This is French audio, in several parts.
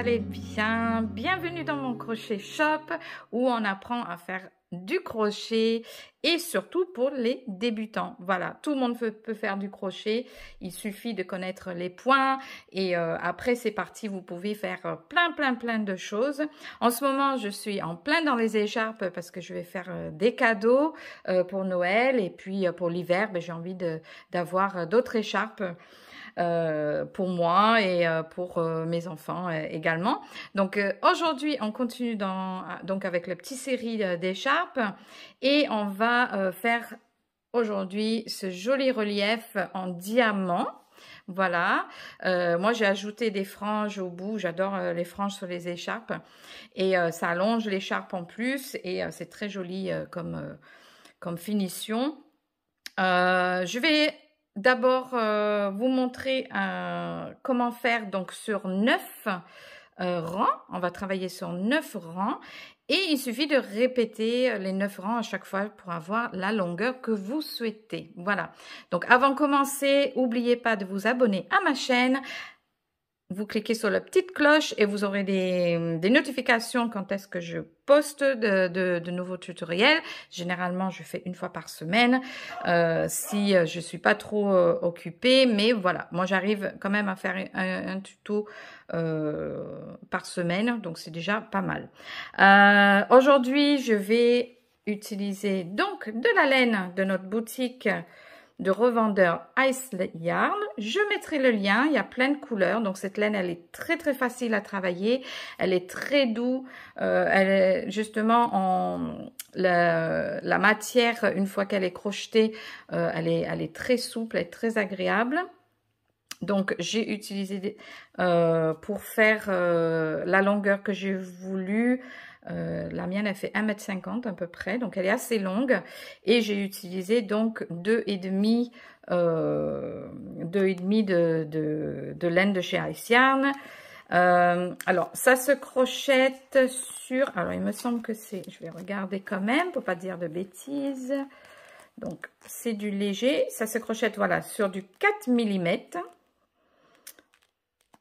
allez bien? Bienvenue dans mon crochet shop où on apprend à faire du crochet et surtout pour les débutants. Voilà, tout le monde peut faire du crochet, il suffit de connaître les points et après c'est parti, vous pouvez faire plein de choses. En ce moment, je suis en plein dans les écharpes parce que je vais faire des cadeaux pour Noël et puis pour l'hiver, j'ai envie d'avoir d'autres écharpes pour moi et pour mes enfants également. Donc aujourd'hui, on continue donc avec la petite série d'écharpes et on va faire aujourd'hui ce joli relief en diamant. Voilà, moi j'ai ajouté des franges au bout, j'adore les franges sur les écharpes et ça allonge l'écharpe en plus et c'est très joli comme finition. Je vais d'abord vous montrer comment faire donc sur 9 rangs. On va travailler sur 9 rangs et il suffit de répéter les 9 rangs à chaque fois pour avoir la longueur que vous souhaitez. Voilà. Donc avant de commencer, n'oubliez pas de vous abonner à ma chaîne. Vous cliquez sur la petite cloche et vous aurez des notifications quand est-ce que je poste de nouveaux tutoriels. Généralement, je fais une fois par semaine si je suis pas trop occupée. Mais voilà, moi j'arrive quand même à faire un tuto par semaine. Donc c'est déjà pas mal. Aujourd'hui, je vais utiliser donc de la laine de notre boutique de revendeur Ice Yarn. Je mettrai le lien, il y a plein de couleurs, donc cette laine elle est très facile à travailler, elle est très douce, elle est justement la matière une fois qu'elle est crochetée, elle est très souple, elle est très agréable. Donc j'ai utilisé pour faire la longueur que j'ai voulu. La mienne elle fait 1,50 m à peu près, donc elle est assez longue et j'ai utilisé donc 2,5 de laine de chez Ice Yarn. Alors ça se crochette sur, alors il me semble que c'est, je vais regarder quand même pour pas dire de bêtises, donc c'est du léger, ça se crochette voilà sur du 4 mm,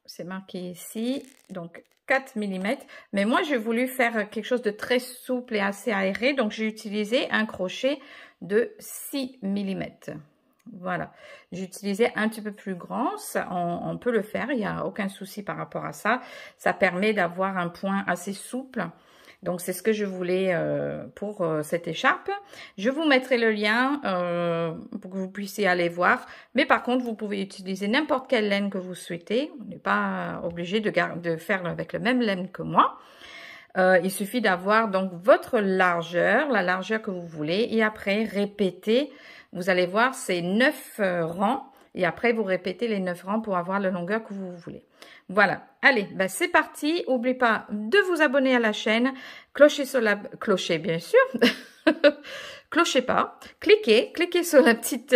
c'est marqué ici, donc 4 mm, mais moi j'ai voulu faire quelque chose de très souple et assez aéré, donc j'ai utilisé un crochet de 6 mm. Voilà, j'ai utilisé un petit peu plus grand, ça, on peut le faire, il n'y a aucun souci par rapport à ça, ça permet d'avoir un point assez souple. Donc, c'est ce que je voulais pour cette écharpe. Je vous mettrai le lien pour que vous puissiez aller voir. Mais par contre, vous pouvez utiliser n'importe quelle laine que vous souhaitez. On n'est pas obligé de faire avec la même laine que moi. Il suffit d'avoir donc votre largeur, la largeur que vous voulez. Et après, répétez. Vous allez voir, c'est 9 rangs. Et après, vous répétez les 9 rangs pour avoir la longueur que vous voulez. Voilà. Allez, c'est parti. N'oubliez pas de vous abonner à la chaîne. Clocher sur la... Clocher, bien sûr. Clochez pas. Cliquez sur la petite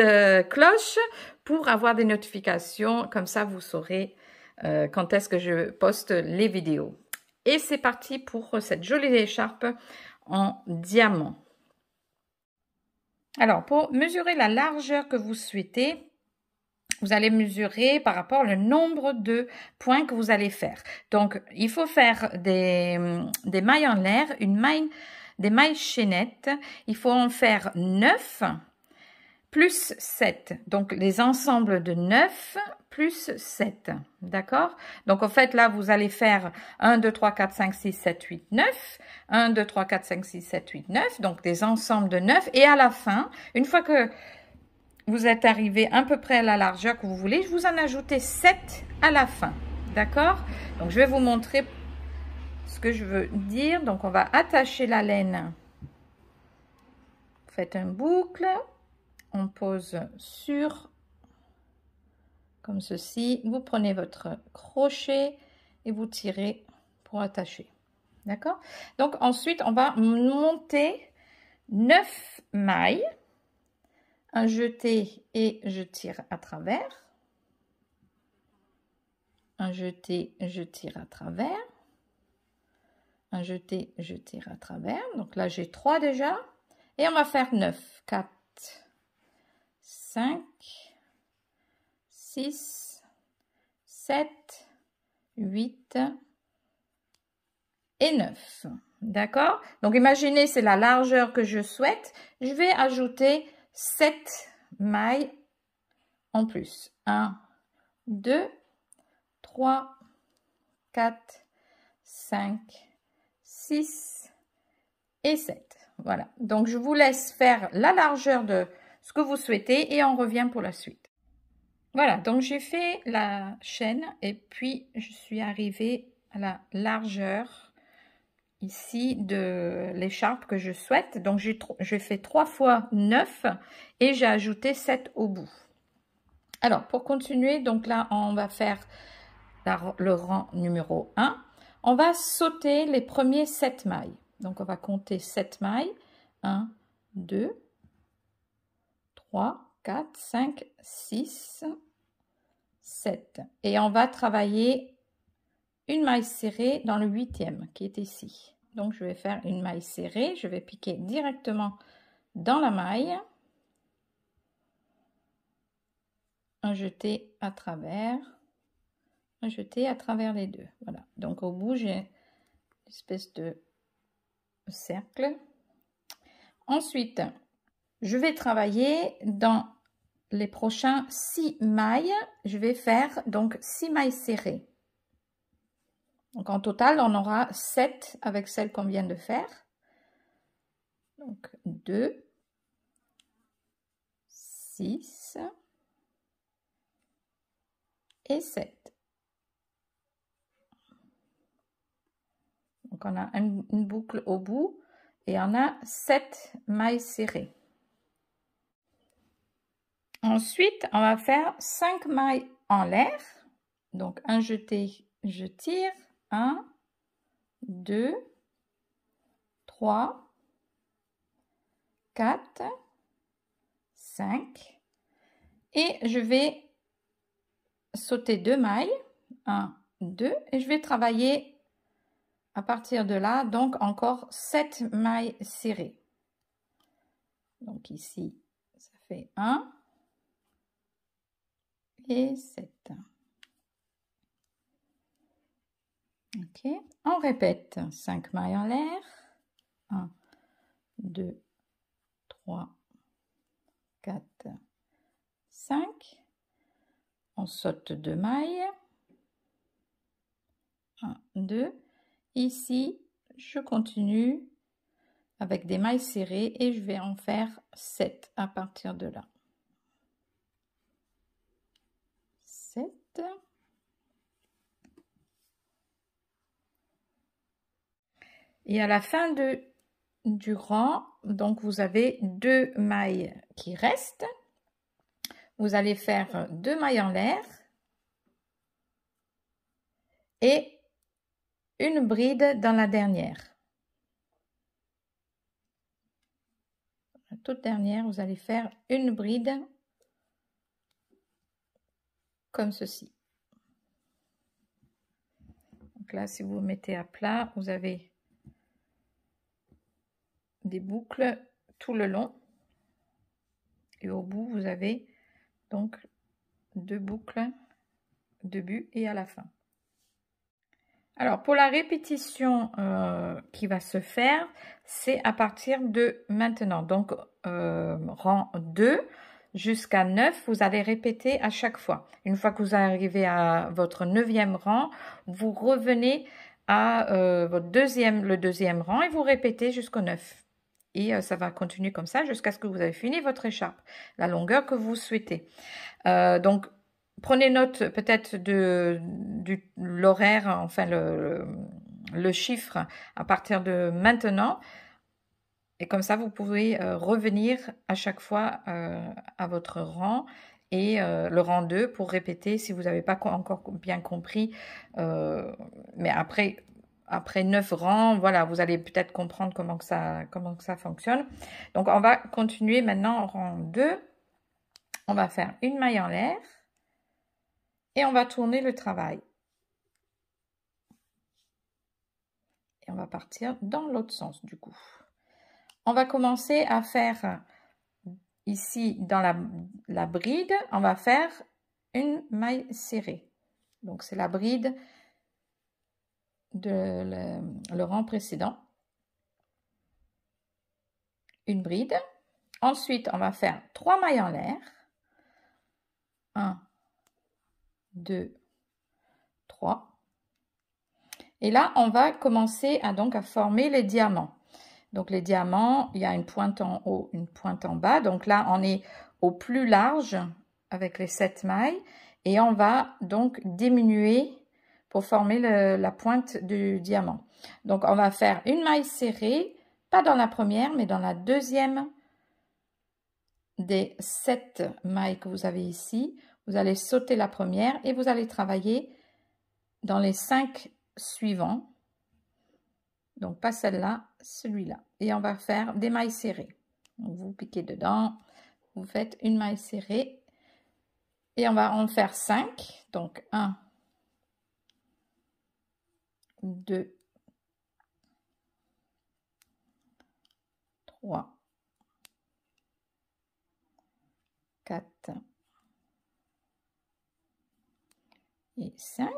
cloche pour avoir des notifications. Comme ça, vous saurez quand est-ce que je poste les vidéos. Et c'est parti pour cette jolie écharpe en diamant. Alors, pour mesurer la largeur que vous souhaitez, vous allez mesurer par rapport au nombre de points que vous allez faire. Donc, il faut faire des mailles en l'air, des mailles chaînettes. Il faut en faire 9 plus 7. Donc, les ensembles de 9 plus 7. D'accord? Donc, en fait, là, vous allez faire 1, 2, 3, 4, 5, 6, 7, 8, 9. 1, 2, 3, 4, 5, 6, 7, 8, 9. Donc, des ensembles de 9. Et à la fin, une fois que vous êtes arrivé à peu près à la largeur que vous voulez, je vous en ajoutez 7 à la fin. D'accord? Donc, je vais vous montrer ce que je veux dire. Donc, on va attacher la laine. Vous faites un boucle. On pose sur, comme ceci. Vous prenez votre crochet et vous tirez pour attacher. D'accord? Donc, ensuite, on va monter 9 mailles. Un jeté et je tire à travers. Un jeté, je tire à travers. Un jeté, je tire à travers. Donc là, j'ai 3 déjà. Et on va faire 9. 4, 5, 6, 7, 8, et 9. D'accord? Donc, imaginez, c'est la largeur que je souhaite. Je vais ajouter 7 mailles en plus. 1, 2, 3, 4, 5, 6 et 7. Voilà. Donc, je vous laisse faire la largeur de ce que vous souhaitez et on revient pour la suite. Voilà. Donc, j'ai fait la chaîne et puis je suis arrivée à la largeur ici de l'écharpe que je souhaite. Donc, j'ai fait 3 fois 9 et j'ai ajouté 7 au bout. Alors, pour continuer, donc là, on va faire le rang numéro 1. On va sauter les premiers 7 mailles. Donc, on va compter 7 mailles. 1, 2, 3, 4, 5, 6, 7. Et on va travailler une maille serrée dans le 8e qui est ici. Donc, je vais faire une maille serrée. Je vais piquer directement dans la maille. Un jeté à travers. Un jeté à travers les deux. Voilà. Donc, au bout, j'ai une espèce de cercle. Ensuite, je vais travailler dans les prochains 6 mailles. Je vais faire donc 6 mailles serrées. Donc, en total, on aura 7 avec celle qu'on vient de faire. Donc, 2, 6 et 7. Donc, on a une boucle au bout et on a 7 mailles serrées. Ensuite, on va faire 5 mailles en l'air. Donc, un jeté, je tire. 1, 2, 3, 4, 5. Et je vais sauter 2 mailles. 1, 2. Et je vais travailler à partir de là, donc encore 7 mailles serrées. Donc ici, ça fait 1 et 7. Ok, on répète 5 mailles en l'air. 1, 2, 3, 4, 5. On saute 2 mailles. 1, 2. Ici, je continue avec des mailles serrées et je vais en faire 7 à partir de là. 7. Et à la fin du rang, donc vous avez 2 mailles qui restent. Vous allez faire 2 mailles en l'air et une bride dans la dernière. La toute dernière, vous allez faire une bride comme ceci. Donc là, si vous mettez à plat, vous avez des boucles tout le long et au bout vous avez donc 2 boucles au début et à la fin. Alors pour la répétition qui va se faire, c'est à partir de maintenant, donc rang 2 jusqu'à 9, vous allez répéter à chaque fois. Une fois que vous arrivez à votre 9e rang, vous revenez à le deuxième rang et vous répétez jusqu'au 9. Et ça va continuer comme ça jusqu'à ce que vous avez fini votre écharpe, la longueur que vous souhaitez. Donc, prenez note peut-être de l'horaire, enfin le chiffre à partir de maintenant. Et comme ça, vous pouvez revenir à chaque fois à votre rang et le rang 2 pour répéter si vous n'avez pas encore bien compris. Mais après 9 rangs, voilà, vous allez peut-être comprendre comment que ça fonctionne. Donc, on va continuer maintenant au rang 2. On va faire une maille en l'air et on va tourner le travail. Et on va partir dans l'autre sens du coup. On va commencer à faire ici dans la bride, on va faire une maille serrée. Donc, c'est la bride le rang précédent. Une bride. Ensuite, on va faire 3 mailles en l'air. 1, 2, 3. Et là, on va commencer à former les diamants. Donc, les diamants, il y a une pointe en haut, une pointe en bas. Donc là, on est au plus large avec les 7 mailles. Et on va donc diminuer pour former la pointe du diamant. Donc, on va faire une maille serrée, pas dans la première, mais dans la deuxième des 7 mailles que vous avez ici. Vous allez sauter la première et vous allez travailler dans les 5 suivants. Donc, pas celle-là, celui-là. Et on va faire des mailles serrées. Donc, vous piquez dedans, vous faites une maille serrée. Et on va en faire 5. Donc, 1, 2, 3, 4 et 5.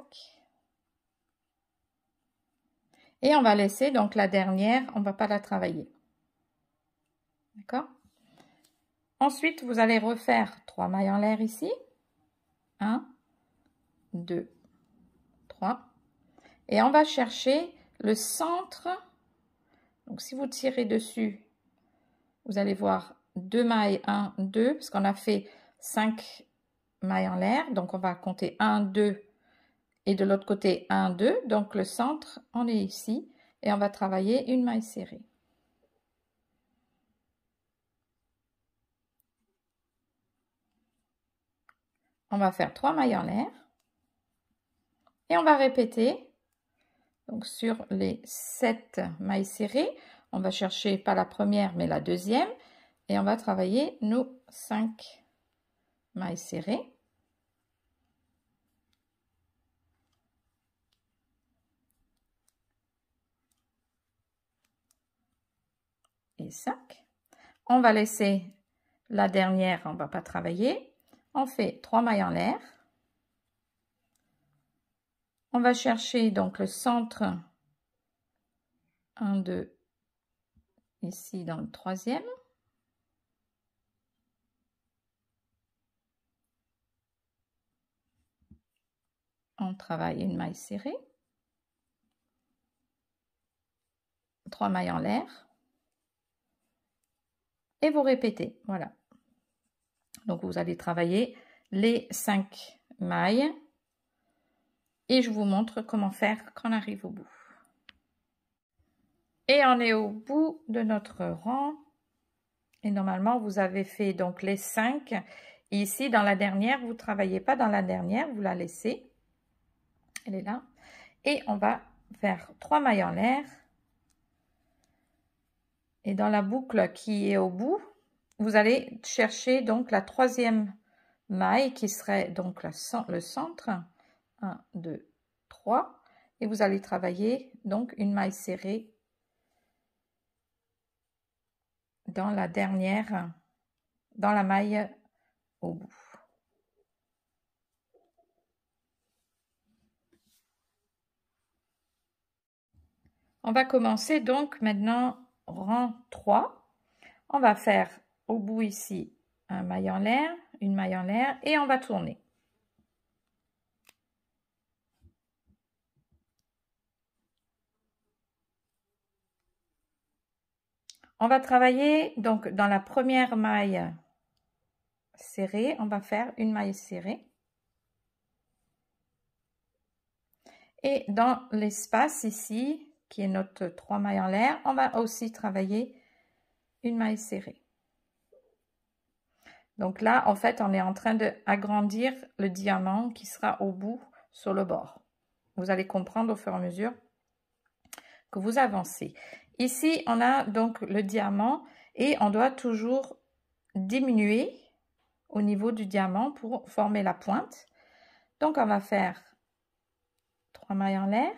Et on va laisser donc la dernière, on ne va pas la travailler. D'accord? Ensuite, vous allez refaire 3 mailles en l'air ici. 1, 2, 3. Et on va chercher le centre. Donc, si vous tirez dessus, vous allez voir 2 mailles, 1, 2, parce qu'on a fait 5 mailles en l'air. Donc, on va compter 1, 2, et de l'autre côté, 1, 2. Donc, le centre, on est ici. Et on va travailler une maille serrée. On va faire 3 mailles en l'air. Et on va répéter. Donc, sur les 7 mailles serrées, on va chercher pas la première, mais la deuxième. Et on va travailler nos 5 mailles serrées. Et 5. On va laisser la dernière, on ne va pas travailler. On fait 3 mailles en l'air. On va chercher donc le centre 1, 2, ici dans le troisième. On travaille une maille serrée. 3 mailles en l'air. Et vous répétez, voilà. Donc, vous allez travailler les 5 mailles. Et je vous montre comment faire quand on arrive au bout. Et on est au bout de notre rang. Et normalement, vous avez fait donc les 5. Et ici, dans la dernière, vous ne travaillez pas dans la dernière, vous la laissez. Elle est là. Et on va faire 3 mailles en l'air. Et dans la boucle qui est au bout, vous allez chercher donc la troisième maille qui serait donc le centre. 1, 2, 3. Et vous allez travailler donc une maille serrée dans la dernière, dans la maille au bout. On va commencer donc maintenant rang 3. On va faire au bout ici un maille en l'air, une maille en l'air et on va tourner. On va travailler donc dans la première maille serrée, on va faire une maille serrée. Et dans l'espace ici, qui est notre 3 mailles en l'air, on va aussi travailler une maille serrée. Donc là, en fait, on est en train d'agrandir le diamant qui sera au bout sur le bord. Vous allez comprendre au fur et à mesure que vous avancez. Ici, on a donc le diamant et on doit toujours diminuer au niveau du diamant pour former la pointe. Donc, on va faire 3 mailles en l'air.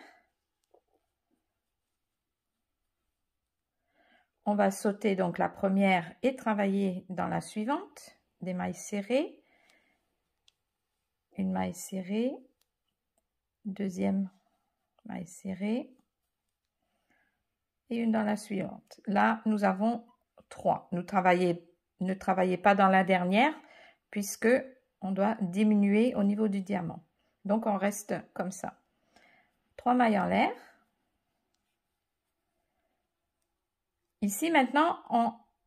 On va sauter donc la première et travailler dans la suivante, des mailles serrées. Une maille serrée, deuxième maille serrée et une dans la suivante. Là, nous avons 3. Ne travaillez pas dans la dernière puisque on doit diminuer au niveau du diamant. Donc, on reste comme ça. 3 mailles en l'air. Ici, maintenant,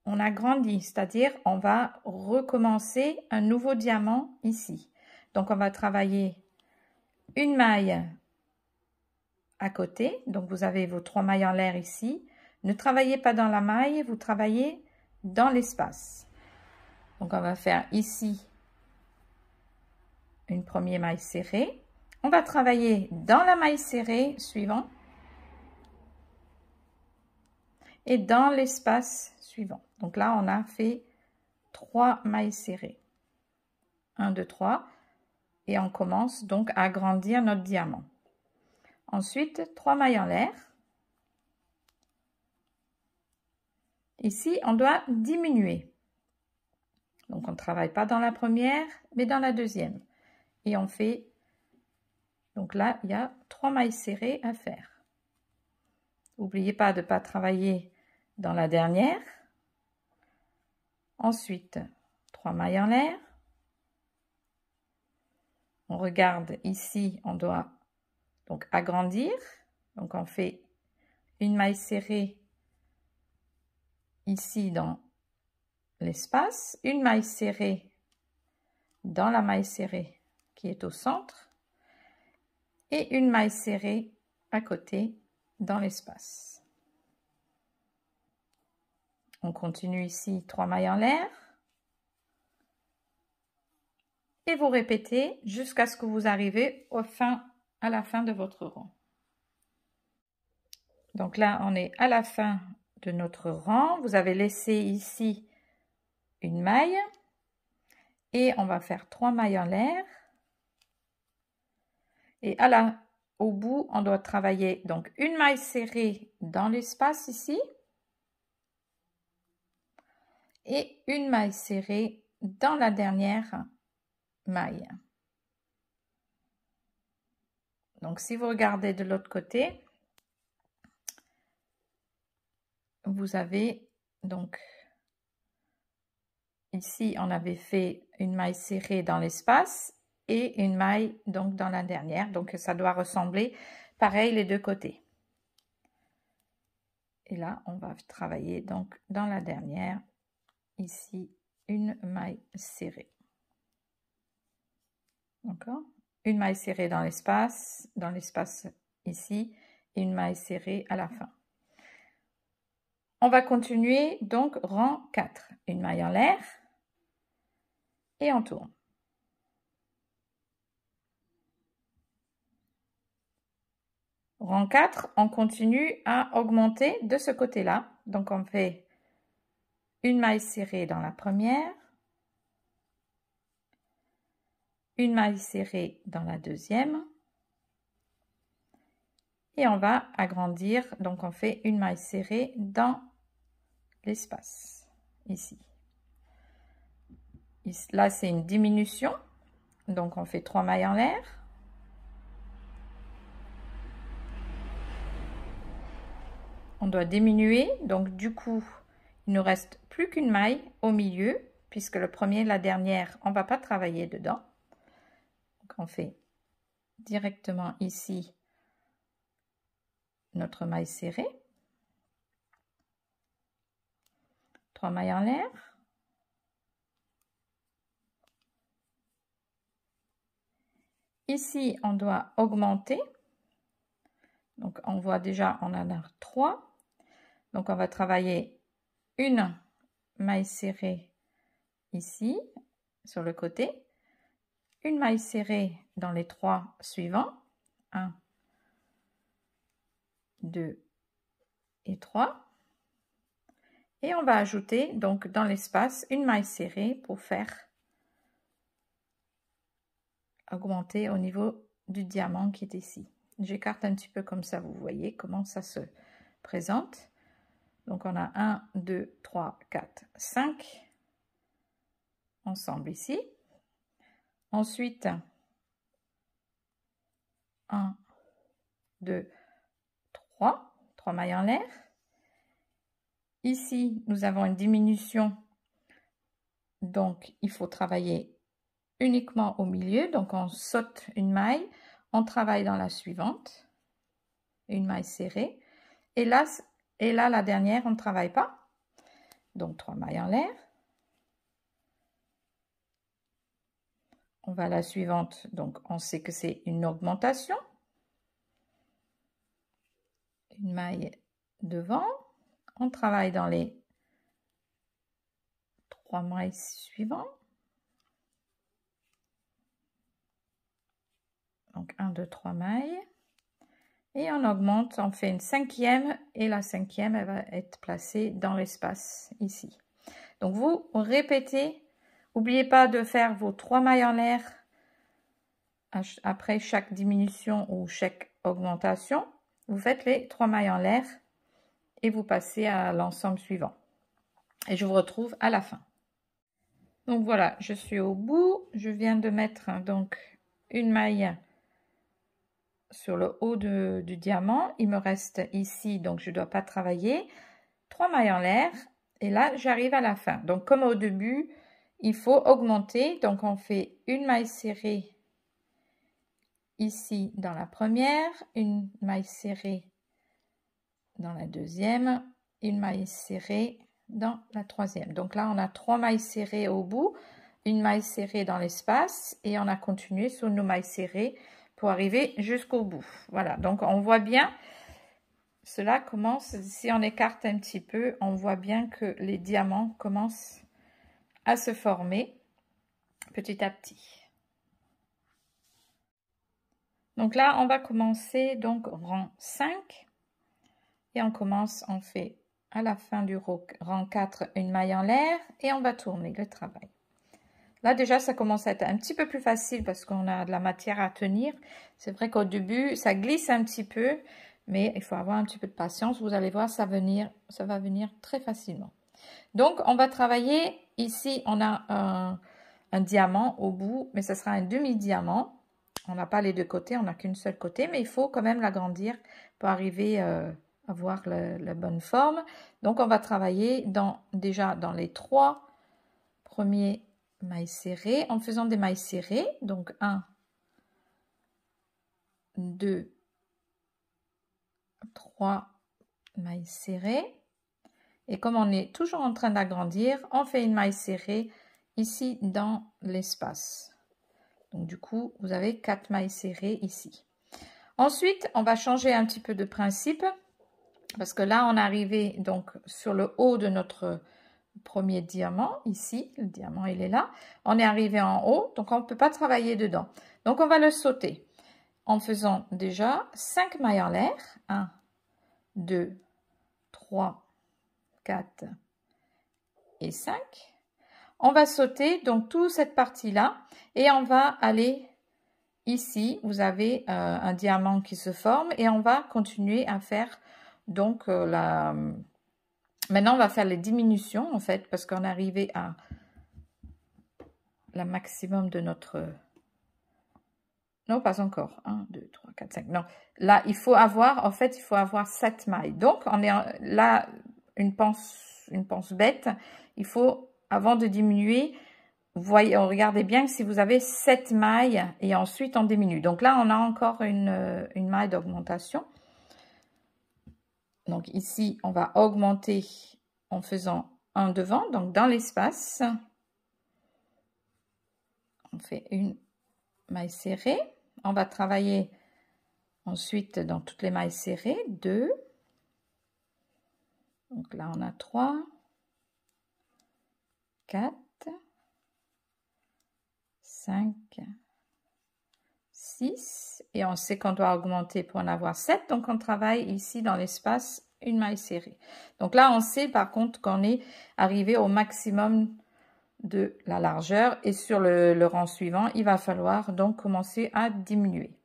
on agrandit, c'est-à-dire on va recommencer un nouveau diamant ici. Donc, on va travailler une maille à côté. Donc, vous avez vos 3 mailles en l'air ici. Ne travaillez pas dans la maille, vous travaillez dans l'espace. Donc, on va faire ici une première maille serrée. On va travailler dans la maille serrée suivante et dans l'espace suivant. Donc là, on a fait 3 mailles serrées. 1, 2, 3. Et on commence donc à agrandir notre diamant. Ensuite, 3 mailles en l'air. Ici, on doit diminuer. Donc, on ne travaille pas dans la première, mais dans la deuxième. Et on fait, donc là, il y a 3 mailles serrées à faire. N'oubliez pas de ne pas travailler dans la dernière. Ensuite, 3 mailles en l'air. On regarde ici, on doit donc agrandir. Donc, on fait une maille serrée ici dans l'espace, une maille serrée dans la maille serrée qui est au centre et une maille serrée à côté dans l'espace. On continue ici 3 mailles en l'air et vous répétez jusqu'à ce que vous arrivez à la fin de votre rang. Donc là, on est à la fin de notre rang. Vous avez laissé ici une maille et on va faire 3 mailles en l'air. Et au bout, on doit travailler donc une maille serrée dans l'espace ici et une maille serrée dans la dernière maille. Donc, si vous regardez de l'autre côté, vous avez donc ici, on avait fait une maille serrée dans l'espace et une maille donc dans la dernière. Donc, ça doit ressembler pareil les deux côtés. Et là, on va travailler donc dans la dernière, ici, une maille serrée. D'accord? Une maille serrée dans l'espace ici, et une maille serrée à la fin. On va continuer donc rang 4. Une maille en l'air et on tourne. Rang 4, on continue à augmenter de ce côté-là. Donc, on fait une maille serrée dans la première, une maille serrée dans la deuxième et on va agrandir. Donc, on fait une maille serrée dans l'espace, ici. Là, c'est une diminution. Donc, on fait 3 mailles en l'air. On doit diminuer, donc du coup, il ne reste plus qu'une maille au milieu, puisque le premier, la dernière, on ne va pas travailler dedans. Donc, on fait directement ici notre maille serrée. 3 mailles en l'air. Ici, on doit augmenter. Donc, on voit déjà, on en a 3. Donc, on va travailler une maille serrée ici, sur le côté. Une maille serrée dans les 3 suivants. 1, 2 et 3. Et on va ajouter donc dans l'espace une maille serrée pour faire augmenter au niveau du diamant qui est ici. J'écarte un petit peu comme ça, vous voyez comment ça se présente. Donc, on a 1, 2, 3, 4, 5 ensemble ici. Ensuite, 1, 2, 3 mailles en l'air. Ici, nous avons une diminution, donc il faut travailler uniquement au milieu. Donc on saute une maille, on travaille dans la suivante, une maille serrée. Et là la dernière, on ne travaille pas. Donc 3 mailles en l'air. On va à la suivante, donc on sait que c'est une augmentation. Une maille devant. On travaille dans les 3 mailles suivantes. Donc 1, 2, 3 mailles. Et on augmente, on fait une 5e et la 5e, elle va être placée dans l'espace ici. Donc vous répétez, n'oubliez pas de faire vos 3 mailles en l'air après chaque diminution ou chaque augmentation. Vous faites les 3 mailles en l'air et vous passez à l'ensemble suivant. Et je vous retrouve à la fin. Donc voilà, je suis au bout. Je viens de mettre donc une maille sur le haut du diamant. Il me reste ici, donc je ne dois pas travailler. 3 mailles en l'air. Et là, j'arrive à la fin. Donc comme au début, il faut augmenter. Donc on fait une maille serrée ici dans la première, une maille serrée dans la deuxième, une maille serrée dans la troisième. Donc là, on a 3 mailles serrées au bout, une maille serrée dans l'espace et on a continué sur nos mailles serrées pour arriver jusqu'au bout. Voilà, donc on voit bien, cela commence, si on écarte un petit peu, on voit bien que les diamants commencent à se former petit à petit. Donc là, on va commencer donc rang 5 et on commence, on fait à la fin du rang 4 une maille en l'air et on va tourner le travail. Là déjà, ça commence à être un petit peu plus facile parce qu'on a de la matière à tenir. C'est vrai qu'au début, ça glisse un petit peu, mais il faut avoir un petit peu de patience. Vous allez voir, ça va venir très facilement. Donc, on va travailler. Ici, on a un diamant au bout, mais ce sera un demi-diamant. On n'a pas les deux côtés, on n'a qu'une seule côté, mais il faut quand même l'agrandir pour arriver à avoir la bonne forme. Donc, on va travailler déjà dans les 3 premiers mailles serrées en faisant des mailles serrées. Donc, 1, 2, 3 mailles serrées. Et comme on est toujours en train d'agrandir, on fait une maille serrée ici dans l'espace. Donc du coup, vous avez 4 mailles serrées ici. Ensuite, on va changer un petit peu de principe parce que là, on est arrivé donc sur le haut de notre premier diamant ici. Le diamant, il est là. On est arrivé en haut, donc on ne peut pas travailler dedans. Donc on va le sauter en faisant déjà 5 mailles en l'air. 1, 2, 3, 4 et 5. On va sauter donc toute cette partie-là et on va aller ici. Vous avez un diamant qui se forme et on va continuer à faire donc maintenant on va faire les diminutions en fait parce qu'on est arrivé à la maximum de notre... Non, pas encore. 1, 2, 3, 4, 5. Non, là, il faut avoir, en fait, il faut avoir 7 mailles. Donc, on est là, une panse bête. Il faut, avant de diminuer, voyez, regardez bien que si vous avez 7 mailles et ensuite on diminue. Donc là, on a encore une maille d'augmentation. Donc ici, on va augmenter en faisant un devant, donc dans l'espace. On fait une maille serrée. On va travailler ensuite dans toutes les mailles serrées. 2. Donc là, on a 3, 4, 5, 6. Et on sait qu'on doit augmenter pour en avoir 7. Donc, on travaille ici dans l'espace une maille serrée. Donc là, on sait par contre qu'on est arrivé au maximum de la largeur et sur le rang suivant, il va falloir donc commencer à diminuer.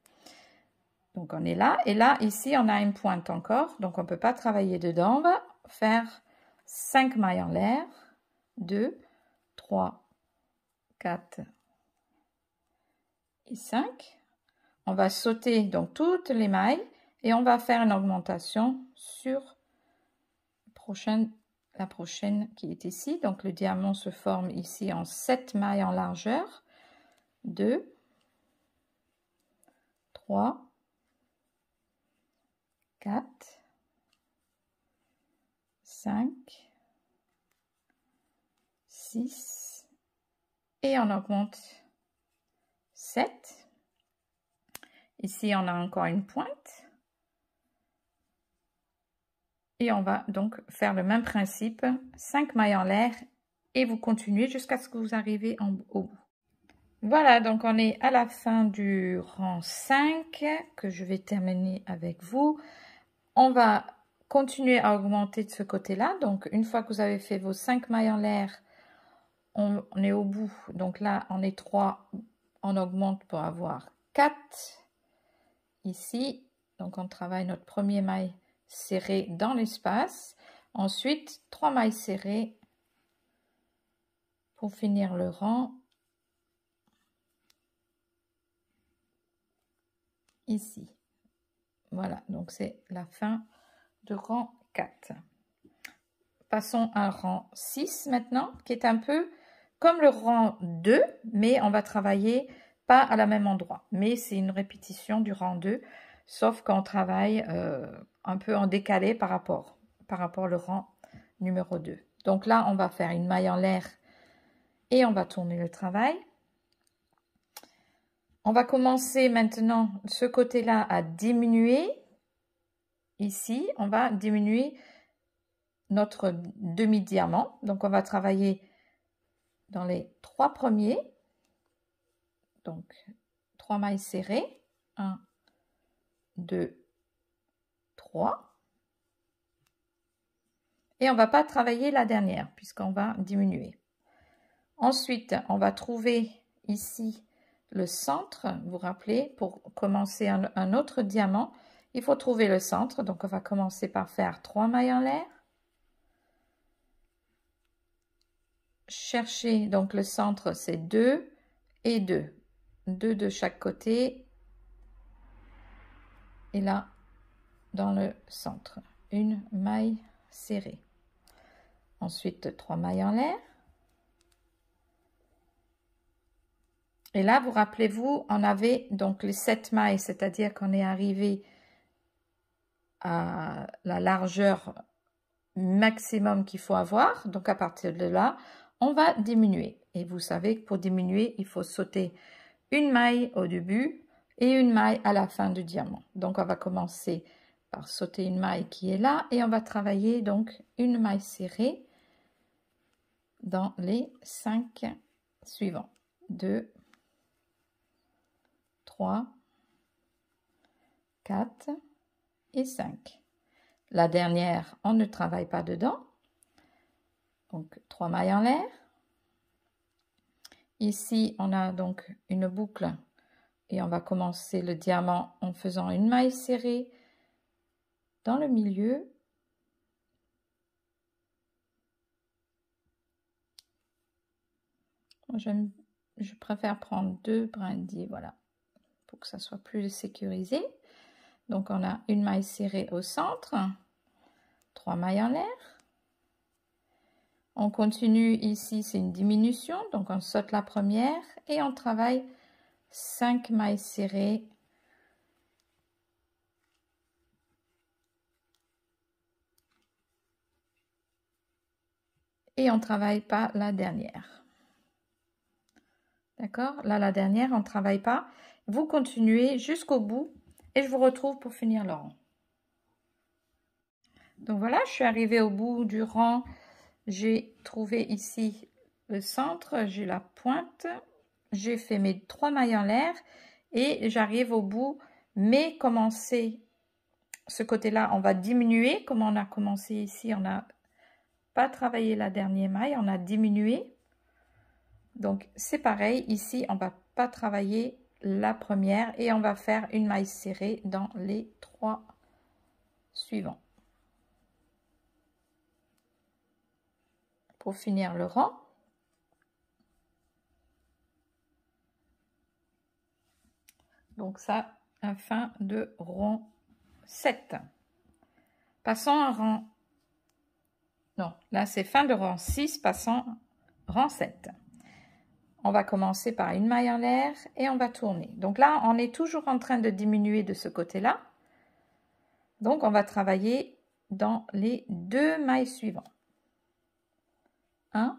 Donc on est là et là ici on a une pointe encore, donc on ne peut pas travailler dedans. On va faire 5 mailles en l'air, 2, 3, 4 et 5. On va sauter donc toutes les mailles Et on va faire une augmentation sur la prochaine qui est ici. Donc le diamant se forme ici en 7 mailles en largeur. 2, 3, 4, 5, 6 et on augmente 7. Ici, on a encore une pointe. Et on va donc faire le même principe, 5 mailles en l'air et vous continuez jusqu'à ce que vous arrivez au bout. Voilà, donc on est à la fin du rang 5 que je vais terminer avec vous. On va continuer à augmenter de ce côté-là. Donc, une fois que vous avez fait vos 5 mailles en l'air, on est au bout. Donc là, on est 3, on augmente pour avoir 4 ici. Donc, on travaille notre premier maille serré dans l'espace. Ensuite, 3 mailles serrées pour finir le rang. Ici. Voilà, donc c'est la fin de rang 4. Passons à rang 6 maintenant, qui est un peu comme le rang 2, mais on va travailler pas à la même endroit. Mais c'est une répétition du rang 2, sauf qu'on travaille un peu en décalé par rapport au rang numéro 2. Donc là, on va faire une maille en l'air et on va tourner le travail. On va commencer maintenant ce côté-là à diminuer. Ici, on va diminuer notre demi-diamant. Donc, on va travailler dans les 3 premiers. Donc, 3 mailles serrées. 1, 2, 3. Et on ne va pas travailler la dernière puisqu'on va diminuer. Ensuite, on va trouver ici le centre. Vous vous rappelez, pour commencer un autre diamant, il faut trouver le centre. Donc, on va commencer par faire 3 mailles en l'air. Chercher, donc le centre, c'est 2 et 2. 2 de chaque côté. Et là, dans le centre, une maille serrée. Ensuite, 3 mailles en l'air. Et là, vous rappelez-vous, on avait donc les 7 mailles, c'est-à-dire qu'on est arrivé à la largeur maximum qu'il faut avoir. Donc, à partir de là, on va diminuer. Et vous savez que pour diminuer, il faut sauter une maille au début et une maille à la fin du diamant. Donc, on va commencer par sauter une maille qui est là et on va travailler donc une maille serrée dans les 5 suivants. 2, 3, 4 et 5. La dernière, on ne travaille pas dedans. Donc, 3 mailles en l'air. Ici, on a donc une boucle et on va commencer le diamant en faisant une maille serrée dans le milieu. Je préfère prendre 2 brindilles, voilà, pour que ça soit plus sécurisé. Donc, on a une maille serrée au centre, 3 mailles en l'air. On continue ici, c'est une diminution, donc on saute la première et on travaille 5 mailles serrées. Et on ne travaille pas la dernière. D'accord? Là, la dernière, on ne travaille pas. Vous continuez jusqu'au bout et je vous retrouve pour finir le rang. Donc voilà, je suis arrivée au bout du rang. J'ai trouvé ici le centre, j'ai la pointe, j'ai fait mes 3 mailles en l'air et j'arrive au bout. Mais commencer ce côté-là, on va diminuer. Comme on a commencé ici, on n'a pas travaillé la dernière maille, on a diminué. Donc, c'est pareil. Ici, on ne va pas travailler la première et on va faire une maille serrée dans les 3 suivants. Pour finir le rang. Donc, ça, la fin de rang 7. Passons à rang... Non, là c'est fin de rang 6, passons rang 7. On va commencer par une maille en l'air et on va tourner. Donc là, on est toujours en train de diminuer de ce côté-là. Donc, on va travailler dans les 2 mailles suivantes. 1,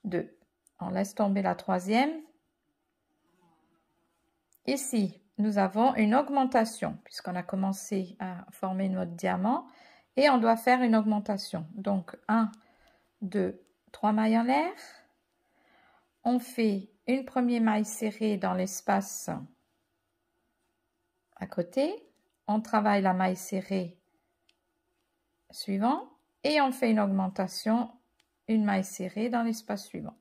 2. On laisse tomber la 3e. Ici, nous avons une augmentation puisqu'on a commencé à former notre diamant et on doit faire une augmentation. Donc, 1, 2, 3 mailles en l'air. On fait une première maille serrée dans l'espace à côté. On travaille la maille serrée suivante et on fait une augmentation, une maille serrée dans l'espace suivant.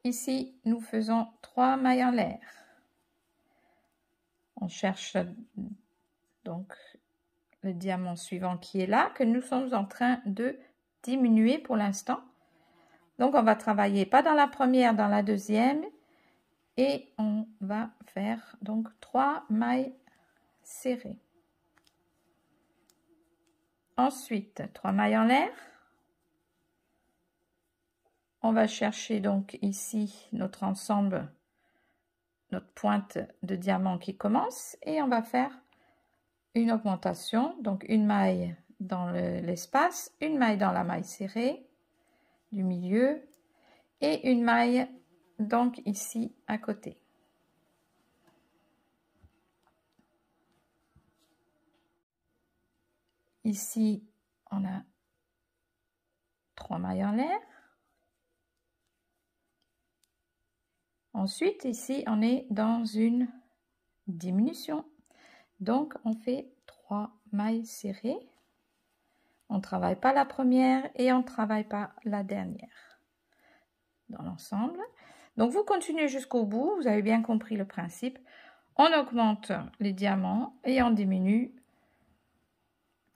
Ici, nous faisons 3 mailles en l'air. On cherche donc le diamant suivant qui est là, que nous sommes en train de diminuer pour l'instant. Donc, on va travailler pas dans la première, dans la deuxième. Et on va faire donc 3 mailles serrées. Ensuite, 3 mailles en l'air. On va chercher donc ici notre ensemble, notre pointe de diamant qui commence. Et on va faire une augmentation. Donc, une maille dans l'espace, une maille dans la maille serrée du milieu et une maille donc ici à côté. Ici, on a 3 mailles en l'air. Ensuite, ici, on est dans une diminution. Donc, on fait 3 mailles serrées. On ne travaille pas la première et on ne travaille pas la dernière dans l'ensemble. Donc, vous continuez jusqu'au bout. Vous avez bien compris le principe. On augmente les diamants et on diminue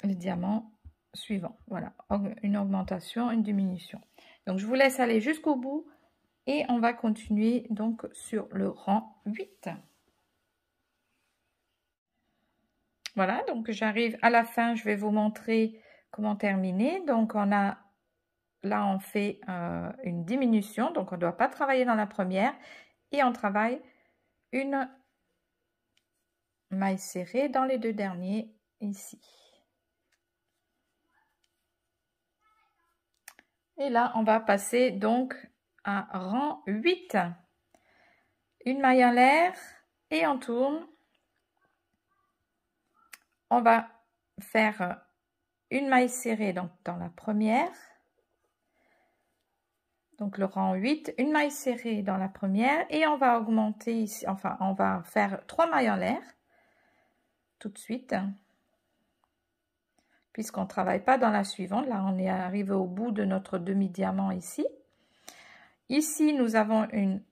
les diamants suivants. Voilà, une augmentation, une diminution. Donc, je vous laisse aller jusqu'au bout et on va continuer donc sur le rang 8. Voilà, donc j'arrive à la fin, je vais vous montrer comment terminer. Donc, on a, là, on fait une diminution, donc on ne doit pas travailler dans la première et on travaille une maille serrée dans les 2 derniers ici. Et là, on va passer donc à rang 8. Une maille en l'air et on tourne. On va faire une maille serrée donc dans la première. Donc le rang 8, une maille serrée dans la première et on va augmenter ici, enfin on va faire 3 mailles en l'air tout de suite. Puisqu'on ne travaille pas dans la suivante. Là, on est arrivé au bout de notre demi-diamant ici. Ici, nous avons une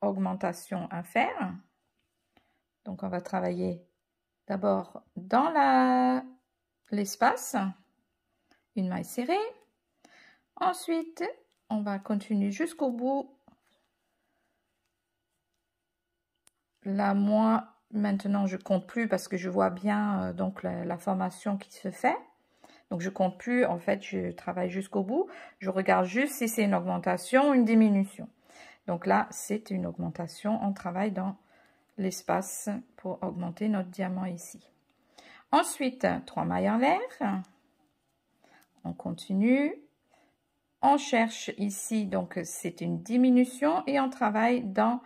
augmentation à faire. Donc, on va travailler d'abord dans l'espace, une maille serrée. Ensuite, on va continuer jusqu'au bout. Là, moi, maintenant, je compte plus parce que je vois bien donc la formation qui se fait. Donc, je compte plus. En fait, je travaille jusqu'au bout. Je regarde juste si c'est une augmentation ou une diminution. Donc là, c'est une augmentation. On travaille dans l'espace pour augmenter notre diamant ici. Ensuite, 3 mailles en l'air. On continue. On cherche ici, donc c'est une diminution et on travaille dans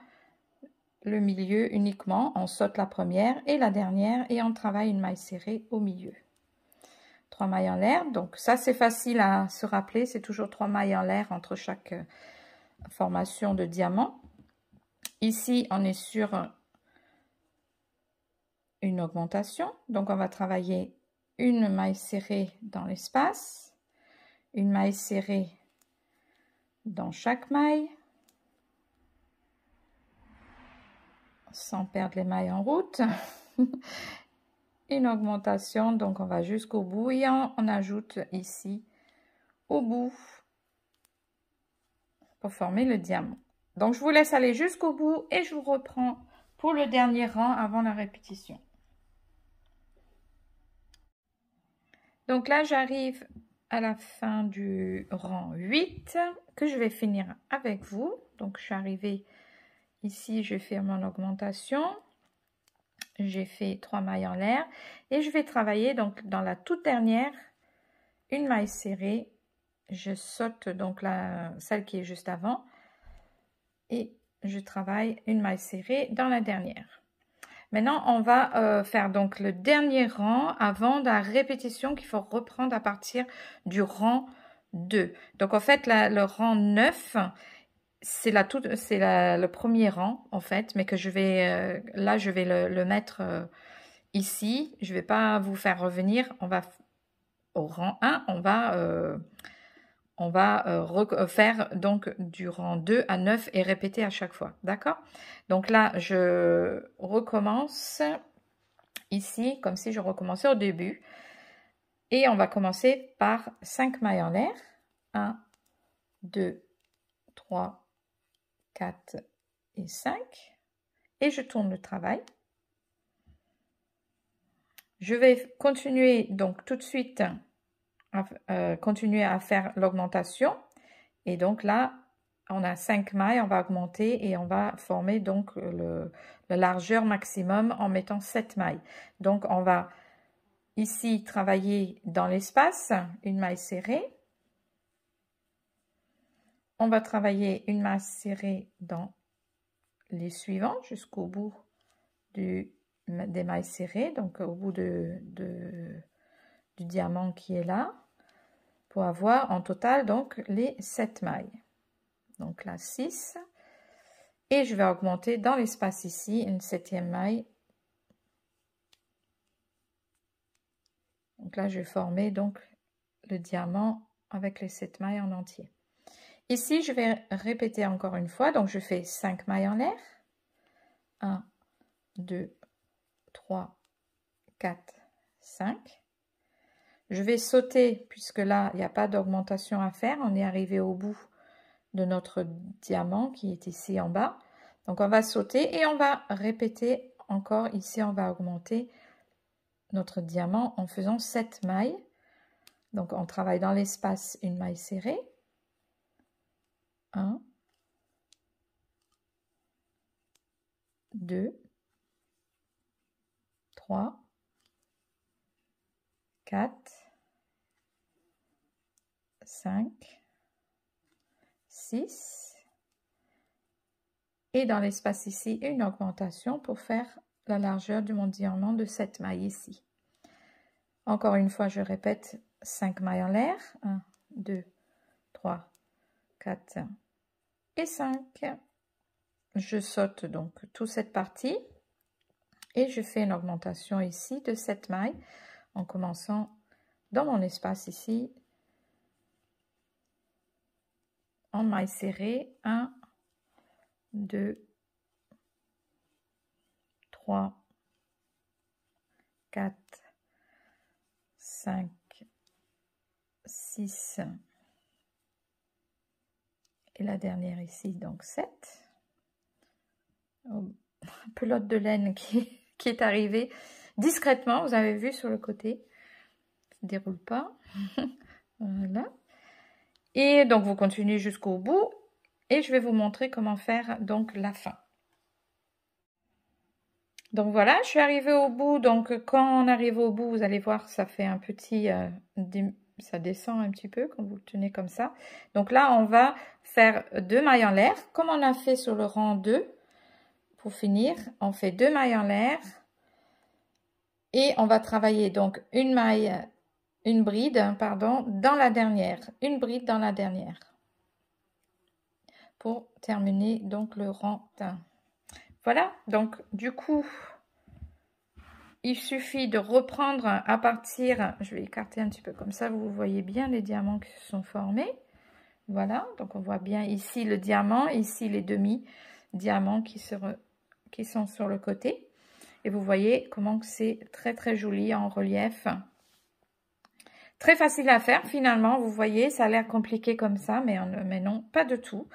le milieu uniquement. On saute la première et la dernière et on travaille une maille serrée au milieu. 3 mailles en l'air, donc ça c'est facile à se rappeler, c'est toujours 3 mailles en l'air entre chaque formation de diamant. Ici, on est sur une augmentation, donc on va travailler une maille serrée dans l'espace, une maille serrée dans chaque maille, sans perdre les mailles en route. Une augmentation, donc on va jusqu'au bout et on ajoute ici au bout pour former le diamant. Donc je vous laisse aller jusqu'au bout et je vous reprends pour le dernier rang avant la répétition. Donc là, j'arrive à la fin du rang 8 que je vais finir avec vous. Donc, je suis arrivée ici, je fais mon augmentation. J'ai fait 3 mailles en l'air et je vais travailler donc dans la toute dernière une maille serrée. Je saute donc celle qui est juste avant et je travaille une maille serrée dans la dernière. Maintenant, on va faire donc le dernier rang avant la répétition qu'il faut reprendre à partir du rang 2. Donc, en fait, le rang 9, c'est le premier rang, en fait, mais que je vais, là, je vais le mettre ici. Je ne vais pas vous faire revenir. On va au rang 1, on va faire donc du rang 2 à 9 et répéter à chaque fois, d'accord? Donc là, je recommence ici, comme si je recommençais au début. Et on va commencer par 5 mailles en l'air. 1, 2, 3, 4 et 5. Et je tourne le travail. Je vais continuer donc tout de suite continuer à faire l'augmentation et donc là on a 5 mailles, on va augmenter et on va former donc la largeur maximum en mettant 7 mailles. Donc on va ici travailler dans l'espace une maille serrée, on va travailler une maille serrée dans les suivants jusqu'au bout des mailles serrées, donc au bout du diamant qui est là, pour avoir en total donc les 7 mailles. Donc là 6 et je vais augmenter dans l'espace ici une 7e maille. Donc là je vais former donc le diamant avec les 7 mailles en entier. Ici je vais répéter encore une fois, donc je fais 5 mailles en l'air. 1, 2, 3, 4, 5. Je vais sauter puisque là, il n'y a pas d'augmentation à faire. On est arrivé au bout de notre diamant qui est ici en bas. Donc, on va sauter et on va répéter encore. Ici, on va augmenter notre diamant en faisant 7 mailles. Donc, on travaille dans l'espace une maille serrée. 1, 2, 3, 4, 5, 6 et dans l'espace ici une augmentation pour faire la largeur de mon diamant de 7 mailles ici. Encore une fois, je répète 5 mailles en l'air. 1, 2, 3, 4 et 5. Je saute donc toute cette partie et je fais une augmentation ici de 7 mailles en commençant dans mon espace ici en maille serrée. 1, 2, 3, 4, 5, 6 et la dernière ici donc 7. Pelote de laine qui est arrivée discrètement, vous avez vu sur le côté, ça ne déroule pas. Voilà. Et donc vous continuez jusqu'au bout et je vais vous montrer comment faire donc la fin. Donc voilà, je suis arrivée au bout. Donc quand on arrive au bout, vous allez voir, ça fait un petit, ça descend un petit peu quand vous le tenez comme ça. Donc là, on va faire 2 mailles en l'air, comme on a fait sur le rang 2. Pour finir, on fait 2 mailles en l'air et on va travailler donc une bride, pardon, dans la dernière, une bride dans la dernière pour terminer donc le rang 1. Voilà, donc du coup, il suffit de reprendre à partir, je vais écarter un petit peu comme ça, vous voyez bien les diamants qui se sont formés. Voilà, donc on voit bien ici le diamant, ici les demi-diamants qui sont sur le côté. Et vous voyez comment c'est très très joli en relief. Très facile à faire finalement, vous voyez, ça a l'air compliqué comme ça, mais non, pas du tout.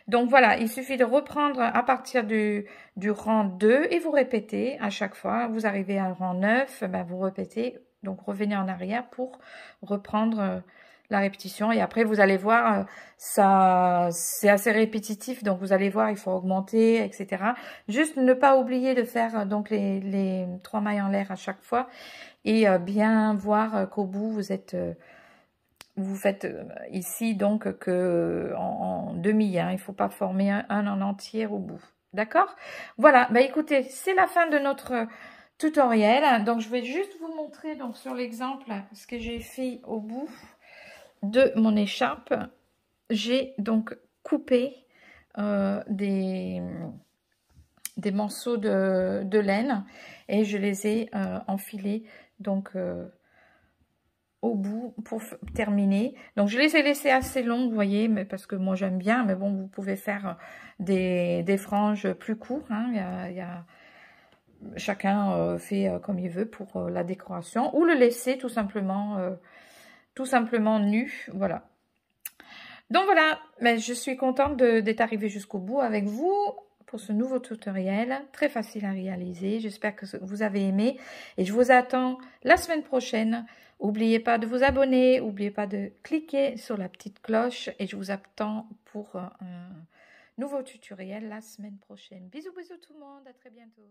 Donc voilà, il suffit de reprendre à partir du rang 2 et vous répétez à chaque fois. Vous arrivez à rang 9, ben vous répétez Donc, revenez en arrière pour reprendre la répétition. Et après, vous allez voir, ça, c'est assez répétitif. Donc, vous allez voir, il faut augmenter, etc. Juste ne pas oublier de faire donc les 3 mailles en l'air à chaque fois. Et bien voir qu'au bout, vous faites ici donc que en demi. Hein, il ne faut pas former un en entier au bout. D'accord? Voilà. Bah, écoutez, c'est la fin de notre tutoriel. Donc, je vais juste vous montrer donc sur l'exemple ce que j'ai fait au bout de mon écharpe. J'ai donc coupé des morceaux de laine et je les ai enfilés donc au bout pour terminer. Donc je les ai laissés assez longs, vous voyez, mais parce que moi j'aime bien, mais bon, vous pouvez faire des franges plus courtes. Hein. Chacun fait comme il veut pour la décoration, ou le laisser tout simplement nu, voilà. Donc voilà, mais je suis contente d'être arrivée jusqu'au bout avec vous pour ce nouveau tutoriel, très facile à réaliser. J'espère que vous avez aimé et je vous attends la semaine prochaine. N'oubliez pas de vous abonner, n'oubliez pas de cliquer sur la petite cloche et je vous attends pour un nouveau tutoriel la semaine prochaine. Bisous, bisous tout le monde, à très bientôt.